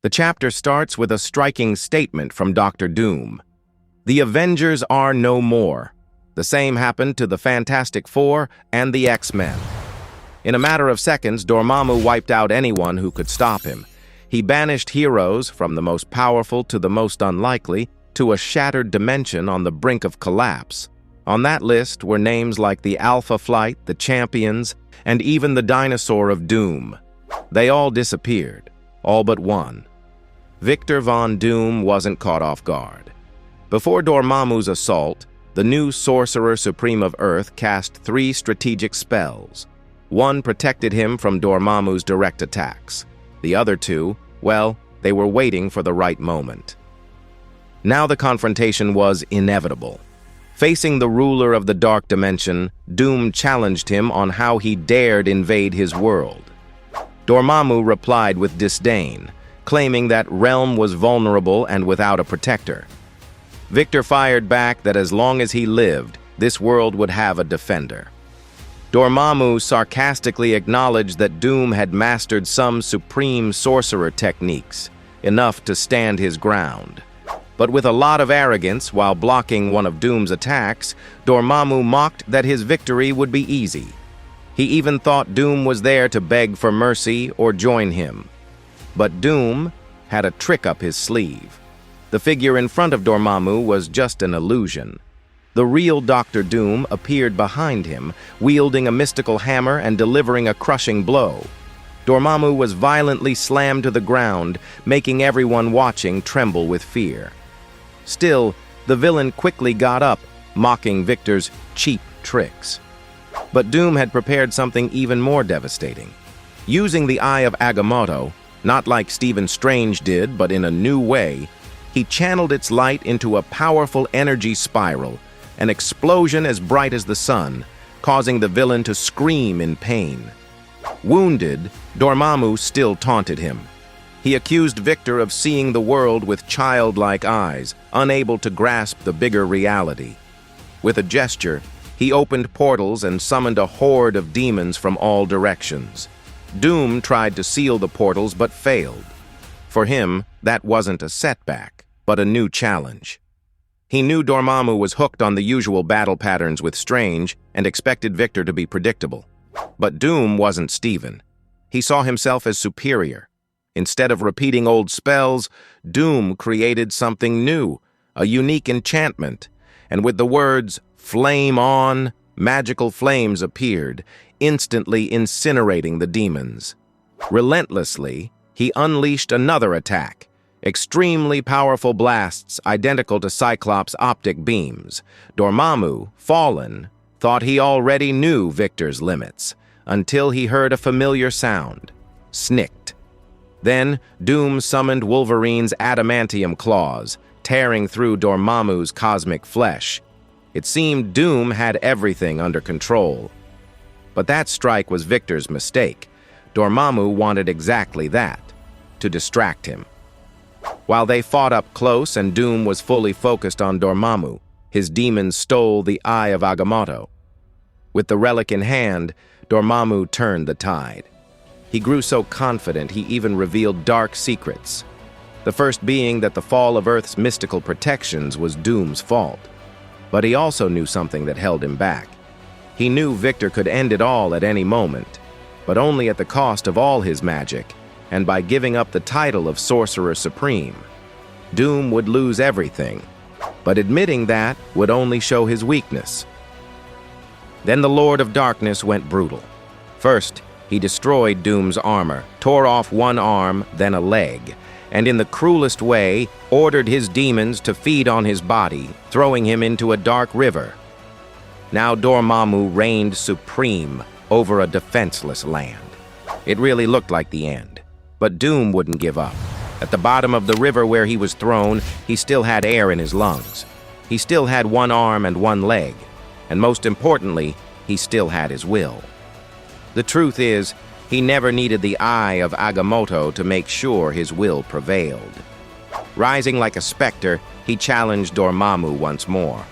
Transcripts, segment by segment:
The chapter starts with a striking statement from Dr. Doom. The Avengers are no more. The same happened to the Fantastic Four and the X-Men. In a matter of seconds, Dormammu wiped out anyone who could stop him. He banished heroes, from the most powerful to the most unlikely, to a shattered dimension on the brink of collapse. On that list were names like the Alpha Flight, the Champions, and even the Dinosaur of Doom. They all disappeared, all but one. Victor Von Doom wasn't caught off guard. Before Dormammu's assault, the new Sorcerer Supreme of Earth cast 3 strategic spells. One protected him from Dormammu's direct attacks. The other 2, well, they were waiting for the right moment. Now the confrontation was inevitable. Facing the ruler of the Dark Dimension, Doom challenged him on how he dared invade his world. Dormammu replied with disdain, claiming that realm was vulnerable and without a protector. Victor fired back that as long as he lived, this world would have a defender. Dormammu sarcastically acknowledged that Doom had mastered some supreme sorcerer techniques, enough to stand his ground. But with a lot of arrogance, while blocking one of Doom's attacks, Dormammu mocked that his victory would be easy. He even thought Doom was there to beg for mercy or join him. But Doom had a trick up his sleeve. The figure in front of Dormammu was just an illusion. The real Dr. Doom appeared behind him, wielding a mystical hammer and delivering a crushing blow. Dormammu was violently slammed to the ground, making everyone watching tremble with fear. Still, the villain quickly got up, mocking Victor's cheap tricks. But Doom had prepared something even more devastating. Using the Eye of Agamotto, not like Stephen Strange did, but in a new way, he channeled its light into a powerful energy spiral, an explosion as bright as the sun, causing the villain to scream in pain. Wounded, Dormammu still taunted him. He accused Victor of seeing the world with childlike eyes, unable to grasp the bigger reality. With a gesture, he opened portals and summoned a horde of demons from all directions. Doom tried to seal the portals but failed. For him, that wasn't a setback, but a new challenge. He knew Dormammu was hooked on the usual battle patterns with Strange and expected Victor to be predictable. But Doom wasn't Stephen. He saw himself as superior. Instead of repeating old spells, Doom created something new, a unique enchantment, and with the words, "Flame on," magical flames appeared, instantly incinerating the demons. Relentlessly, he unleashed another attack, extremely powerful blasts identical to Cyclops' optic beams. Dormammu, fallen, thought he already knew Victor's limits, until he heard a familiar sound, snicked. Then, Doom summoned Wolverine's adamantium claws, tearing through Dormammu's cosmic flesh. It seemed Doom had everything under control. But that strike was Victor's mistake. Dormammu wanted exactly that, to distract him. While they fought up close and Doom was fully focused on Dormammu, his demons stole the Eye of Agamotto. With the relic in hand, Dormammu turned the tide. He grew so confident he even revealed dark secrets. The first being that the fall of Earth's mystical protections was Doom's fault. But he also knew something that held him back. He knew Victor could end it all at any moment, but only at the cost of all his magic, and by giving up the title of Sorcerer Supreme. Doom would lose everything, but admitting that would only show his weakness. Then the Lord of Darkness went brutal. First, he destroyed Doom's armor, tore off one arm, then a leg, and in the cruelest way, ordered his demons to feed on his body, throwing him into a dark river. Now Dormammu reigned supreme over a defenseless land. It really looked like the end, but Doom wouldn't give up. At the bottom of the river where he was thrown, he still had air in his lungs. He still had one arm and one leg, and most importantly, he still had his will. The truth is, he never needed the Eye of Agamotto to make sure his will prevailed. Rising like a specter, he challenged Dormammu once more.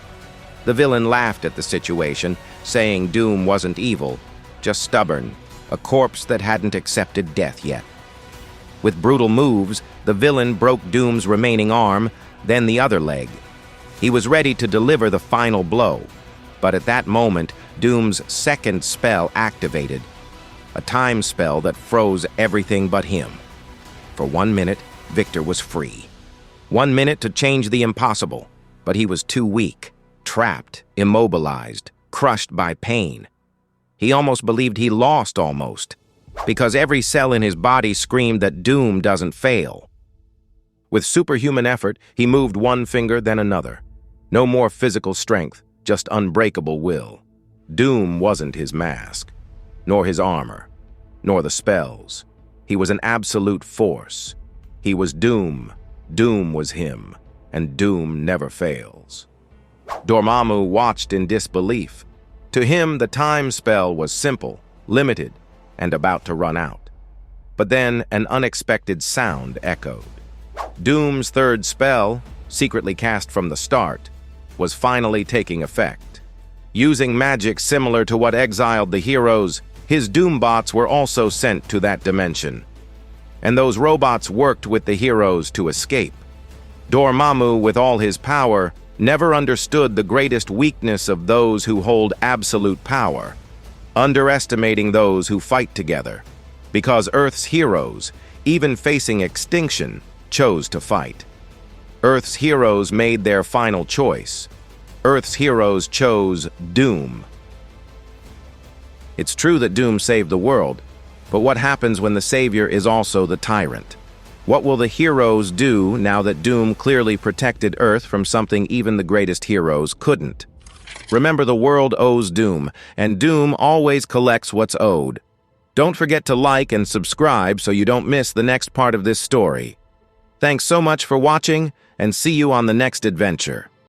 The villain laughed at the situation, saying Doom wasn't evil, just stubborn, a corpse that hadn't accepted death yet. With brutal moves, the villain broke Doom's remaining arm, then the other leg. He was ready to deliver the final blow, but at that moment, Doom's second spell activated, a time spell that froze everything but him. For 1 minute, Victor was free. 1 minute to change the impossible, but he was too weak, trapped, immobilized, crushed by pain. He almost believed he lost almost, because every cell in his body screamed that Doom doesn't fail. With superhuman effort, he moved one finger, then another. No more physical strength, just unbreakable will. Doom wasn't his mask, nor his armor, nor the spells. He was an absolute force. He was Doom. Doom was him, and Doom never fails. Dormammu watched in disbelief. To him, the time spell was simple, limited, and about to run out. But then an unexpected sound echoed. Doom's third spell, secretly cast from the start, was finally taking effect. Using magic similar to what exiled the heroes, his Doombots were also sent to that dimension. And those robots worked with the heroes to escape. Dormammu, with all his power, never understood the greatest weakness of those who hold absolute power, underestimating those who fight together, because Earth's heroes, even facing extinction, chose to fight. Earth's heroes made their final choice. Earth's heroes chose Doom. It's true that Doom saved the world, but what happens when the savior is also the tyrant? What will the heroes do now that Doom clearly protected Earth from something even the greatest heroes couldn't? Remember, the world owes Doom, and Doom always collects what's owed. Don't forget to like and subscribe so you don't miss the next part of this story. Thanks so much for watching, and see you on the next adventure.